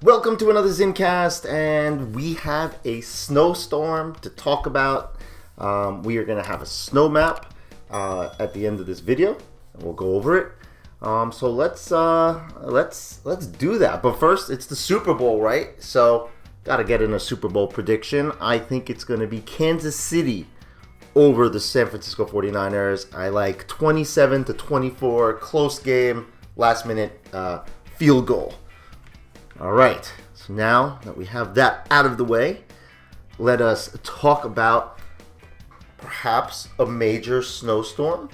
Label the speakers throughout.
Speaker 1: Welcome to another Zimcast, and we have a snowstorm to talk about. We are going to have a snow map at the end of this video, and we'll go over it. So let's do that. But first, it's the Super Bowl, right? So got to get in a Super Bowl prediction. I think it's going to be Kansas City over the San Francisco 49ers. I like 27-24, close game, last minute field goal. All right, so now that we have that out of the way, let us talk about perhaps a major snowstorm,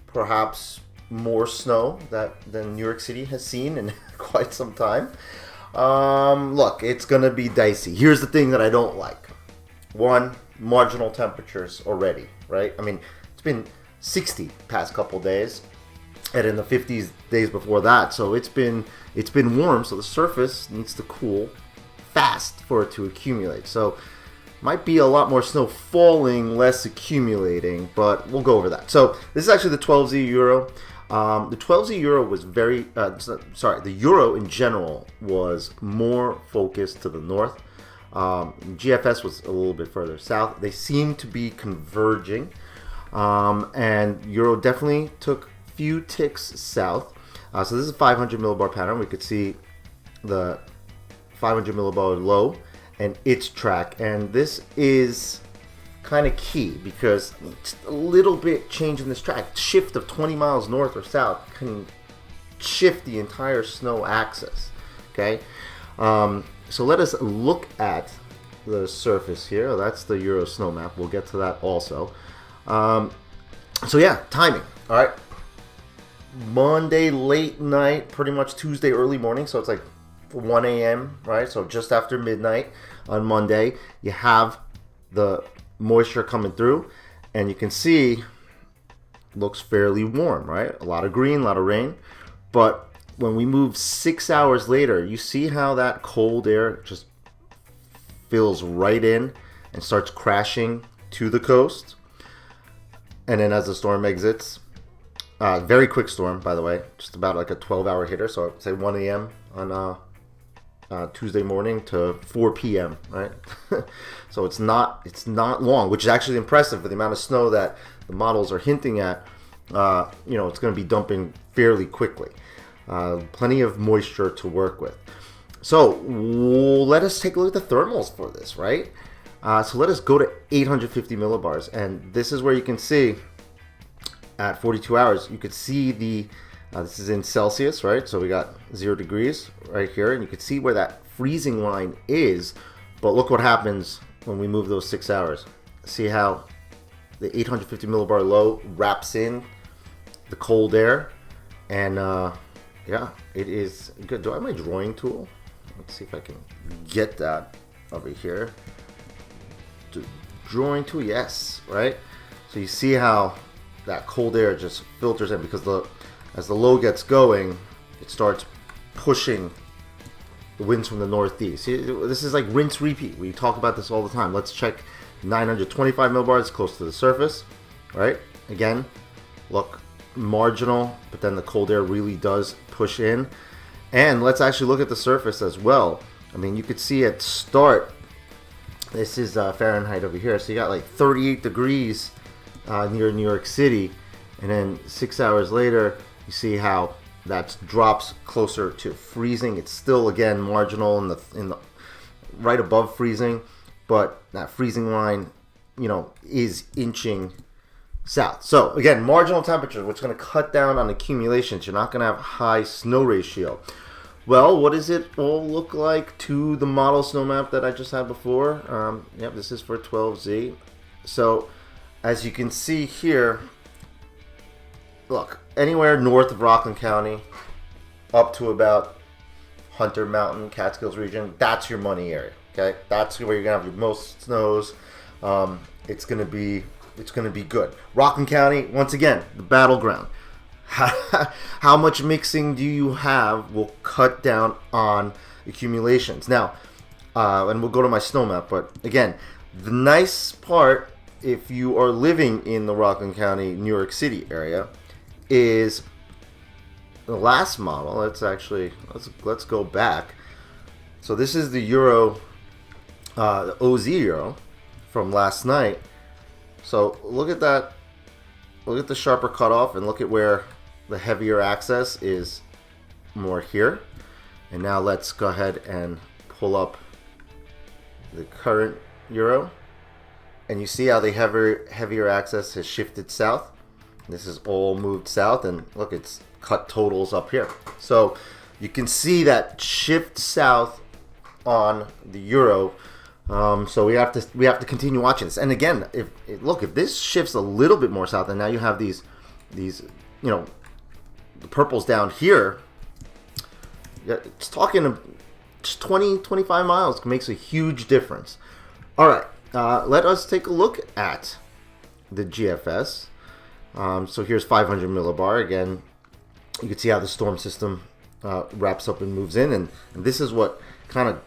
Speaker 1: perhaps more snow than New York City has seen in quite some time. Look, it's going to be dicey. Here's the thing that I don't like. One, marginal temperatures already, right? I mean, it's been 60 past couple days, and in the 50s days before that, so it's been warm, so the surface needs to cool fast for it to accumulate. So might be a lot more snow falling, less accumulating, but we'll go over that. So this is actually the 12Z Euro. The 12Z Euro was the Euro in general was more focused to the north. GFS was a little bit further south. They seem to be converging, and Euro definitely took few ticks south. So this is a 500 millibar pattern. We could see the 500 millibar low and its track, and this is kind of key because just a little bit change in this track, shift of 20 miles north or south, can shift the entire snow axis. Okay, so let us look at the surface here. That's the Euro snow map. We'll get to that also. So yeah, timing. All right. Monday late night, pretty much Tuesday early morning, so it's like 1 a.m., right? So just after midnight on Monday, you have the moisture coming through, and you can see it looks fairly warm, right? A lot of green, a lot of rain. But when we move 6 hours later, you see how that cold air just fills right in and starts crashing to the coast. And then as the storm exits, very quick storm, by the way, just about like a 12-hour hitter. So say 1 a.m. on Tuesday morning to 4 p.m. Right? So it's not long, which is actually impressive for the amount of snow that the models are hinting at. It's going to be dumping fairly quickly. Plenty of moisture to work with. So let us take a look at the thermals for this, right? So let us go to 850 millibars, and this is where you can see. At 42 hours, you could see this is in Celsius, right? So we got 0 degrees right here, and you could see where that freezing line is. But look what happens when we move those 6 hours. See how the 850 millibar low wraps in the cold air, and yeah, it is good. Do I have my drawing tool? Let's see if I can get that over here. Drawing tool, yes, right? So you see how that cold air just filters in, because as the low gets going, it starts pushing the winds from the northeast. See, this is like rinse repeat. We talk about this all the time. Let's check 925 millibars close to the surface, right? Again, look, marginal, but then the cold air really does push in. And let's actually look at the surface as well. I mean, you could see at start, this is Fahrenheit over here, so you got like 38 degrees near New York City, and then 6 hours later you see how that drops closer to freezing. It's still again marginal in the right above freezing, but that freezing line is inching south. So again, marginal temperature, which is going to cut down on accumulations. You're not going to have a high snow ratio. Well, what does it all look like to the model snow map that I just had before? Yep, this is for 12Z. So as you can see here, look, anywhere north of Rockland County up to about Hunter Mountain, Catskills region, that's your money area. Okay, that's where you're gonna have your most snows. It's gonna be good. Rockland County, once again, the battleground. How much mixing do you have will cut down on accumulations. Now, and we'll go to my snow map, but again, the nice part, if you are living in the Rockland County, New York City area, is the last model. Let's go back. So this is the Euro, the OZ Euro from last night. So look at that. Look at the sharper cutoff and look at where the heavier axis is more here. And now let's go ahead and pull up the current Euro. And you see how the heavier axis has shifted south. This is all moved south, and look, it's cut totals up here. So you can see that shift south on the Euro. So we have to continue watching this. And again, if this shifts a little bit more south, and now you have these the purples down here. It's talking just 20-25 miles makes a huge difference. All right, let us take a look at the GFS. So here's 500 millibar. Again, you can see how the storm system wraps up and moves in, and this is what kind of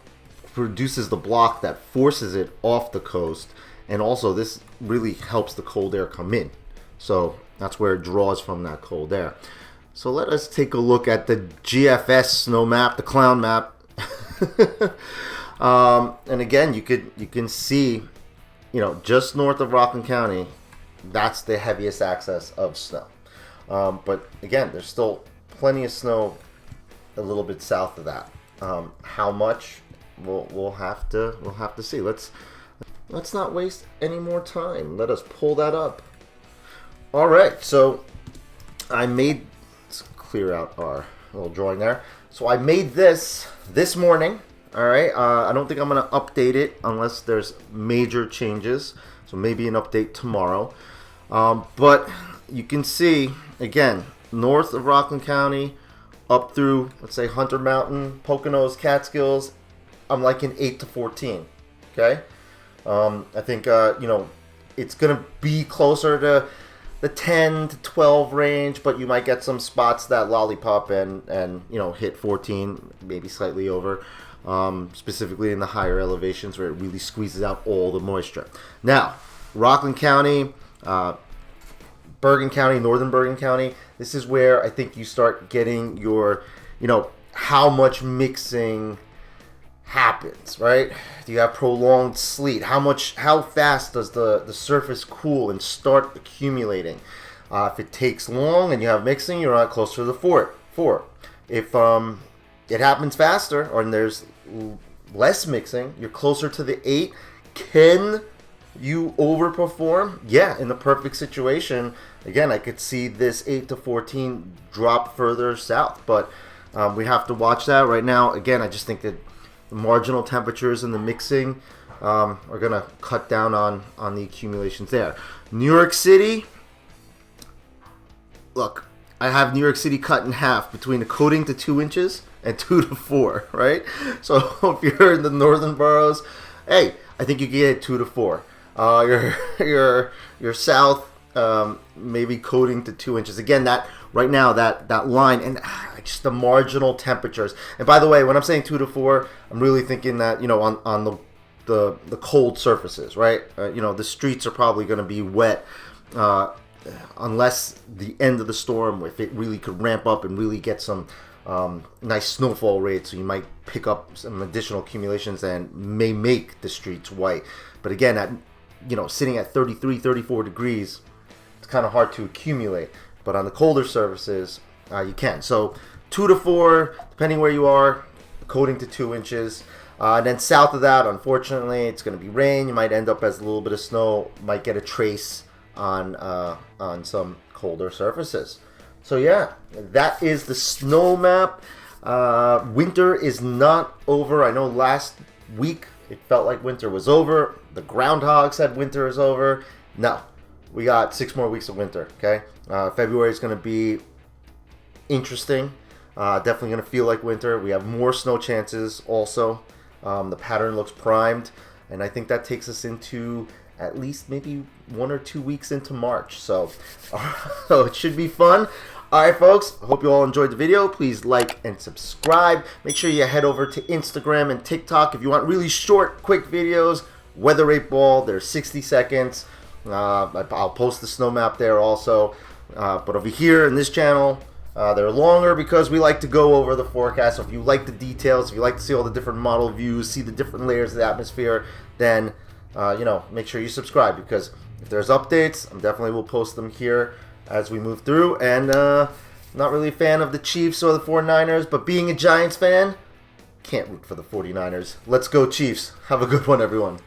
Speaker 1: produces the block that forces it off the coast, and also this really helps the cold air come in. So that's where it draws from that cold air. So let us take a look at the GFS snow map, the clown map. And again, you can see, just north of Rockland County, that's the heaviest access of snow. But again, there's still plenty of snow a little bit south of that. How much? We'll have to see. Let's not waste any more time. Let us pull that up. All right, so let's clear out our little drawing there. So I made this morning. All right, I don't think I'm gonna update it unless there's major changes. So maybe an update tomorrow. But you can see again, north of Rockland County, up through, let's say, Hunter Mountain, Poconos, Catskills, I'm like an 8 to 14. Okay, I think it's gonna be closer to the 10 to 12 range, but you might get some spots that lollipop and hit 14, maybe slightly over, specifically in the higher elevations where it really squeezes out all the moisture. Now, Rockland County, Bergen County, northern Bergen County, this is where I think you start getting your, how much mixing happens, right? Do you have prolonged sleet? How fast does the surface cool and start accumulating? If it takes long and you have mixing, you're not closer to the 4. If it happens faster or there's less mixing, you're closer to the 8. Can you overperform? Yeah, in the perfect situation, again, I could see this 8 to 14 drop further south, but we have to watch that right now. Again, I just think that the marginal temperatures and the mixing are going to cut down on the accumulations there. New York City, look, I have New York City cut in half between a coating to 2 inches and 2 to 4, right? So if you're in the northern boroughs, hey, I think you can get 2 to 4. Your south, maybe coating to 2 inches. Again, that right now that line and just the marginal temperatures. And by the way, when I'm saying 2 to 4, I'm really thinking that on the cold surfaces, right? The streets are probably going to be wet unless the end of the storm, if it really could ramp up and really get some nice snowfall rates. So you might pick up some additional accumulations and may make the streets white. But again, at sitting at 33, 34 degrees, it's kind of hard to accumulate. But on the colder surfaces, you can. So 2 to 4, depending where you are, coating to 2 inches. And then south of that, unfortunately, it's going to be rain. You might end up as a little bit of snow. Might get a trace on some colder surfaces. So yeah, that is the snow map. Winter is not over. I know last week it felt like winter was over. The groundhog said winter is over. No, we got 6 more weeks of winter. Okay, February is going to be interesting. Definitely going to feel like winter. We have more snow chances also. The pattern looks primed, and I think that takes us into at least maybe 1 or 2 weeks into March. So it should be fun. All right, folks, I hope you all enjoyed the video. Please like and subscribe. Make sure you head over to Instagram and TikTok if you want really short, quick videos. Weather rate ball, they're 60 seconds. I'll post the snow map there also. But over here in this channel, They're longer because we like to go over the forecast. So if you like the details, if you like to see all the different model views, see the different layers of the atmosphere, then make sure you subscribe, because if there's updates, I definitely will post them here as we move through. And not really a fan of the Chiefs or the 49ers, but being a Giants fan, can't root for the 49ers. Let's go Chiefs. Have a good one, everyone.